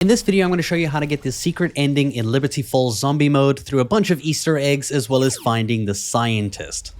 In this video, I'm going to show you how to get the secret ending in Liberty Falls zombie mode through a bunch of Easter eggs as well as finding the scientist.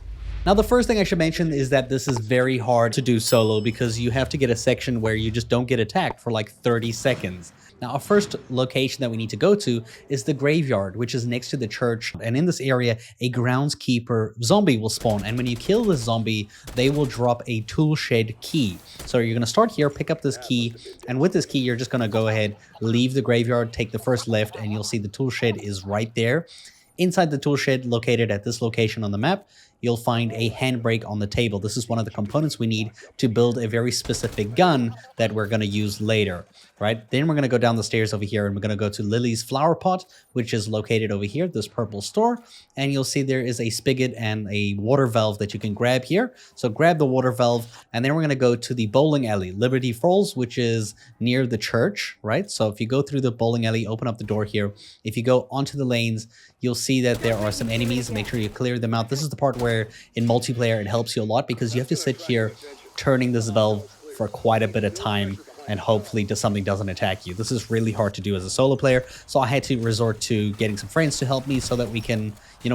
Now, the first thing I should mention is that this is very hard to do solo because you have to get a section where you just don't get attacked for like 30 seconds. Now, our first location that we need to go to is the graveyard, which is next to the church. And in this area, a groundskeeper zombie will spawn. And when you kill this zombie, they will drop a tool shed key. So you're going to start here, pick up this key. And with this key, you're just going to go ahead, leave the graveyard, take the first left, and you'll see the tool shed is right there. Inside the tool shed, located at this location on the map, you'll find a handbrake on the table. This is one of the components we need to build a very specific gun that we're going to use later, right? Then we're going to go down the stairs over here and we're going to go to Lily's flower pot, which is located over here, this purple store. And you'll see there is a spigot and a water valve that you can grab here. So grab the water valve, and then we're going to go to the bowling alley, Liberty Falls, which is near the church, right? So if you go through the bowling alley, open up the door here. If you go onto the lanes, you'll see that there are some enemies. Make sure you clear them out. This is the part where in multiplayer it helps you a lot because you have to sit here turning this valve for quite a bit of time and hopefully something doesn't attack you. This is really hard to do as a solo player, so I had to resort to getting some friends to help me so that we can,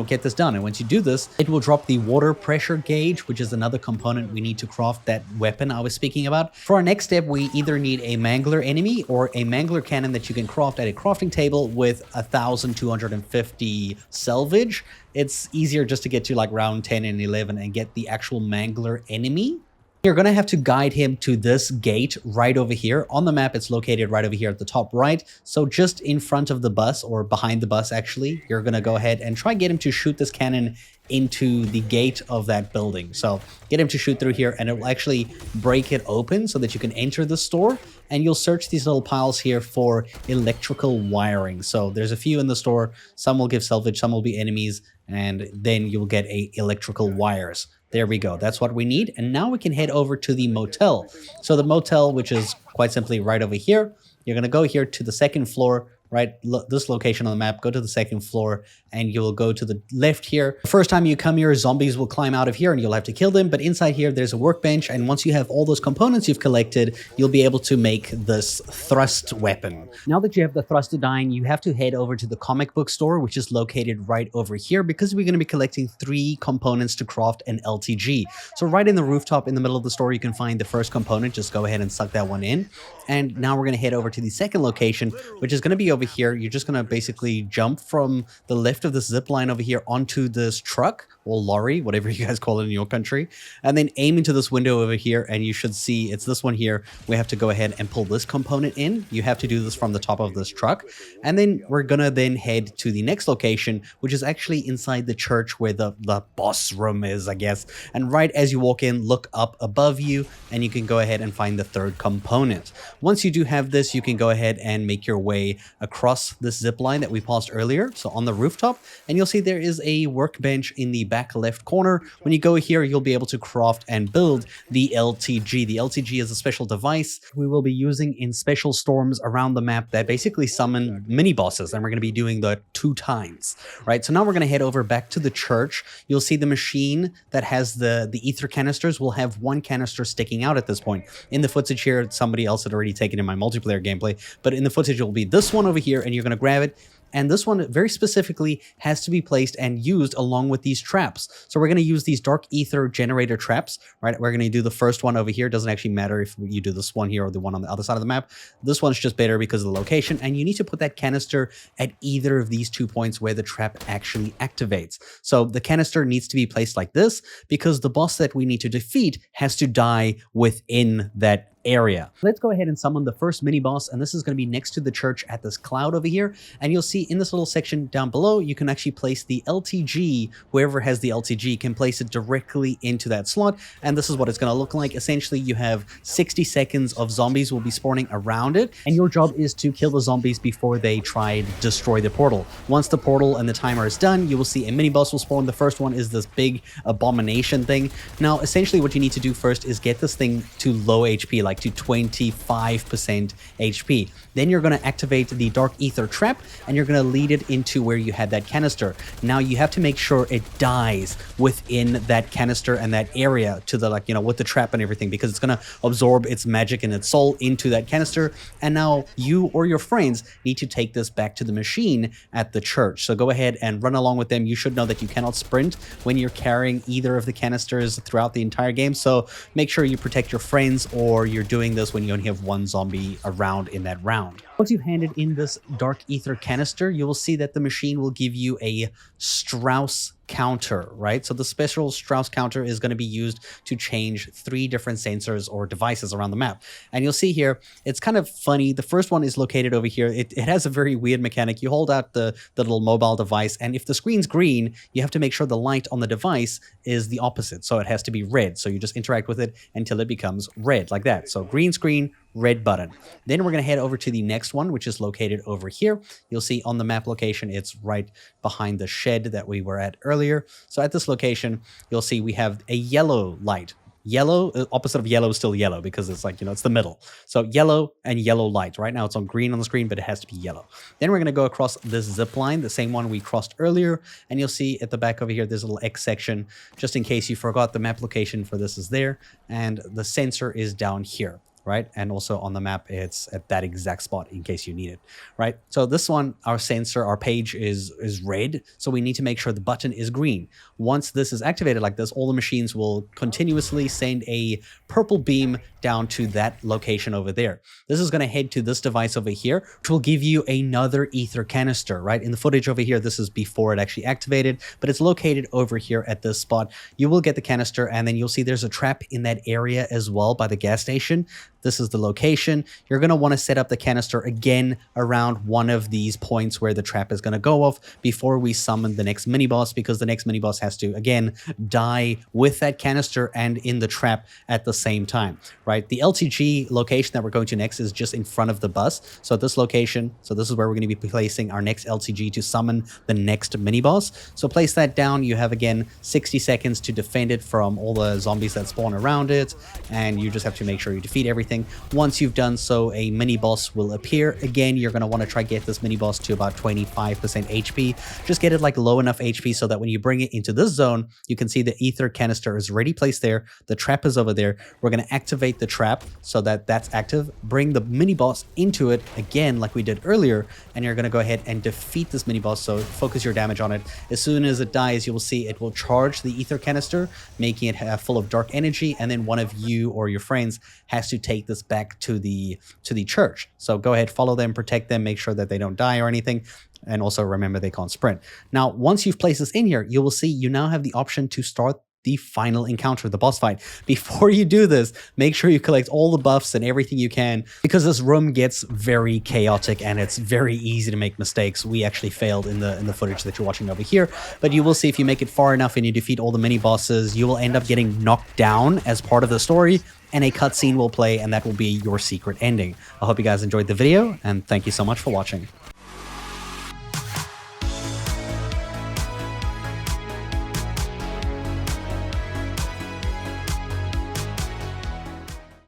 get this done. And once you do this, it will drop the water pressure gauge, which is another component we need to craft that weapon I was speaking about. For our next step, we either need a mangler enemy or a mangler cannon that you can craft at a crafting table with 1,250 salvage. It's easier just to get to like round 10 and 11 and get the actual mangler enemy. You're going to have to guide him to this gate right over here. On the map, it's located right over here at the top right. So just in front of the bus, or behind the bus actually, you're going to go ahead and try get him to shoot this cannon into the gate of that building. So get him to shoot through here and it will actually break it open so that you can enter the store, and you'll search these little piles here for electrical wiring. So there's a few in the store. Some will give salvage, some will be enemies, and then you'll get electrical wires. There we go. That's what we need. And now we can head over to the motel. So the motel, which is quite simply right over here, you're going to go here to the second floor, right? This location on the map, go to the second floor and you will go to the left here. The first time you come here, zombies will climb out of here and you'll have to kill them. But inside here, there's a workbench. And once you have all those components you've collected, you'll be able to make this thrust weapon. Now that you have the Thrustodyne, you have to head over to the comic book store, which is located right over here because we're going to be collecting 3 components to craft an LTG. So right in the rooftop in the middle of the store, you can find the first component. Just go ahead and suck that one in. And now we're going to head over to the second location, which is going to be over here. You're just going to basically jump from the left of the zip line over here onto this truck or lorry, whatever you guys call it in your country, and then aim into this window over here, and you should see it's this one here. We have to go ahead and pull this component in. You have to do this from the top of this truck, and then we're gonna then head to the next location, which is actually inside the church where the boss room is, I guess. And right as you walk in, look up above you, and you can go ahead and find the third component. Once you do have this, you can go ahead and make your way across this zip line that we passed earlier, so on the rooftop, and you'll see there is a workbench in the back left corner. When you go here, you'll be able to craft and build the LTG. The LTG is a special device we will be using in special storms around the map that basically summon mini bosses, and we're going to be doing that 2 times, right? So now we're going to head over back to the church. You'll see the machine that has the Aether canisters will have 1 canister sticking out at this point. In the footage here, somebody else had already taken in my multiplayer gameplay, but in the footage, it will be this one over here, and you're going to grab it. And this one very specifically has to be placed and used along with these traps. So we're going to use these dark ether generator traps, right? We're going to do the first one over here. It doesn't actually matter if you do this one here or the one on the other side of the map. This one's just better because of the location. And you need to put that canister at either of these 2 points where the trap actually activates. So the canister needs to be placed like this because the boss that we need to defeat has to die within that area. Let's go ahead and summon the first mini boss, and this is going to be next to the church at this cloud over here. And you'll see in this little section down below, you can actually place the LTG. Whoever has the LTG can place it directly into that slot, and this is what it's going to look like. Essentially, you have 60 seconds of zombies will be spawning around it, and your job is to kill the zombies before they try to destroy the portal. Once the portal and the timer is done, you will see a mini boss will spawn. The first one is this big abomination thing. Now, essentially what you need to do first is get this thing to low HP, like to 25% HP. Then you're going to activate the Dark Aether trap, and you're going to lead it into where you had that canister. Now you have to make sure it dies within that canister and that area to the, like, you know, with the trap and everything, because it's going to absorb its magic and its soul into that canister. And now you or your friends need to take this back to the machine at the church. So go ahead and run along with them. You should know that you cannot sprint when you're carrying either of the canisters throughout the entire game. So make sure you protect your friends, or you're doing this when you only have one zombie around in that round. Once you've handed in this Dark Aether canister, you will see that the machine will give you a Strauss counter, right? So the special Strauss counter is going to be used to change 3 different sensors or devices around the map. And you'll see here, it's kind of funny. The first one is located over here. It has a very weird mechanic. You hold out the little mobile device, and if the screen's green, you have to make sure the light on the device is the opposite. So it has to be red. So you just interact with it until it becomes red, like that. So green screen, red button. Then we're going to head over to the next one, which is located over here. You'll see on the map location, it's right behind the shed that we were at earlier. So at this location, you'll see we have a yellow light. Yellow, opposite of yellow is still yellow, because it's like, you know, it's the middle. So yellow and yellow light. Right now it's on green on the screen, but it has to be yellow. Then we're going to go across this zip line, the same one we crossed earlier. And you'll see at the back over here, there's a little X section, just in case you forgot. The map location for this is there. And the sensor is down here, right? And also on the map, it's at that exact spot in case you need it, right? So this one, our sensor, our page is red. So we need to make sure the button is green. Once this is activated like this, all the machines will continuously send a purple beam down to that location over there. This is going to head to this device over here, which will give you another Aether canister, right? In the footage over here, this is before it actually activated, but it's located over here at this spot. You will get the canister, and then you'll see there's a trap in that area as well by the gas station. This is the location. You're going to want to set up the canister again around one of these points where the trap is going to go off before we summon the next mini boss, because the next mini boss has to, again, die with that canister and in the trap at the same time, right? The LTG location that we're going to next is just in front of the bus. So this location, so this is where we're going to be placing our next LTG to summon the next mini boss. So place that down. You have, again, 60 seconds to defend it from all the zombies that spawn around it, and you just have to make sure you defeat everything. Once you've done so, a mini boss will appear. Again, you're going to want to try get this mini boss to about 25% HP. Just get it like low enough HP so that when you bring it into this zone, you can see the Aether canister is already placed there. The trap is over there. We're going to activate the trap so that that's active. Bring the mini boss into it again like we did earlier, and you're going to go ahead and defeat this mini boss. So focus your damage on it. As soon as it dies, you will see it will charge the Aether canister, making it full of dark energy, and then one of you or your friends has to take this back to the church. So go ahead, follow them, protect them, make sure that they don't die or anything. And also remember, they can't sprint. Now, once you've placed this in here, you will see you now have the option to start the final encounter, the boss fight. Before you do this, make sure you collect all the buffs and everything you can, because this room gets very chaotic and it's very easy to make mistakes. We actually failed in the footage that you're watching over here, but you will see if you make it far enough and you defeat all the mini bosses, you will end up getting knocked down as part of the story, and a cutscene will play, and that will be your secret ending. I hope you guys enjoyed the video, and thank you so much for watching.